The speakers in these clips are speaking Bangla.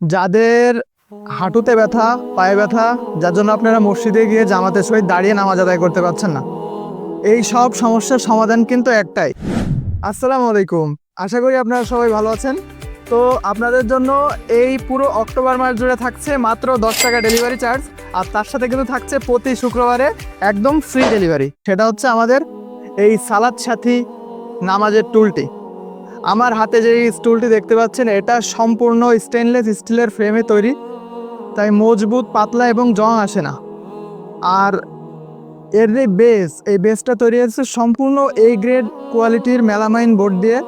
যাদের হাঁটুতে ব্যথা, পায়ে ব্যথা, যার জন্য আপনারা মসজিদে গিয়ে জামাতের সহিত দাঁড়িয়ে নামাজ আদায় করতে পারছেন না, এই সব সমস্যার সমাধান কিন্তু একটাই। আসসালামু আলাইকুম, আশা করি আপনারা সবাই ভালো আছেন। তো আপনাদের জন্য এই পুরো অক্টোবর মাস জুড়ে থাকছে মাত্র 10 টাকা ডেলিভারি চার্জ, আর তার সাথে কিন্তু থাকছে প্রতি শুক্রবারে একদম ফ্রি ডেলিভারি। সেটা হচ্ছে আমাদের এই সালাত সাথী নামাজের টুলটি। আমার হাতে যে স্টুলটি দেখতে পাচ্ছেন, এটা সম্পূর্ণ স্টেনলেস স্টিলের ফ্রেমে তৈরি, তাই মজবুত, পাতলা এবং জং আসে না। আর এর যে এই বেসটা তৈরি হয়েছে সম্পূর্ণ এই গ্রেড কোয়ালিটির মেলামাইন বোর্ড দিয়ে,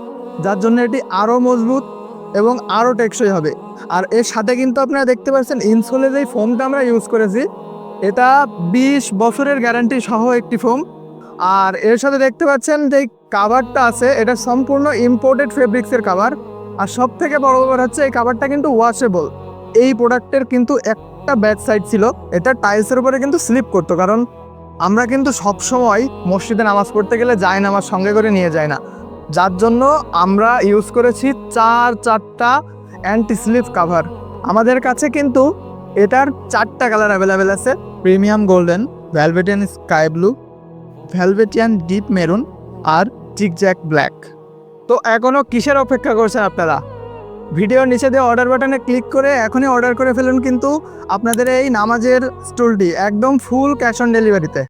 যার জন্য এটি আরও মজবুত এবং আরও টেকসই হবে। আর এর সাথে কিন্তু আপনারা দেখতে পাচ্ছেন ইনসোলের এই ফোমটা আমরা ইউজ করেছি, এটা 20 বছরের গ্যারান্টি সহ একটি ফোম। আর এর সাথে দেখতে পাচ্ছেন যে কাভারটা আছে, এটা সম্পূর্ণ ইম্পোর্টেড ফেব্রিক্সের কাভার। আর সব থেকে বড় ব্যাপার হচ্ছে এই কাভারটা কিন্তু ওয়াশেবল। এই প্রোডাক্টের কিন্তু একটা ব্যাড সাইড ছিল, এটা টাইলসের উপরে কিন্তু স্লিপ করতো, কারণ আমরা কিন্তু সবসময় মসজিদে নামাজ পড়তে গেলে জায়নামাজ সঙ্গে করে নিয়ে যাই না, যার জন্য আমরা ইউজ করেছি চারটা অ্যান্টি স্লিপ কাভার। আমাদের কাছে কিন্তু এটার 4টা কালার অ্যাভেলেবেল আছে: premium golden, velvetian sky blue, velvetian deep maroon আর জিগজ্যাগ ব্ল্যাক। তো এখনও কিসের অপেক্ষা করছেন আপনারা? ভিডিওর নিচে দিয়ে অর্ডার বাটনে ক্লিক করে এখনই অর্ডার করে ফেলুন কিন্তু আপনাদের এই নামাজের স্টুলটি একদম ফুল ক্যাশ অন ডেলিভারিতে।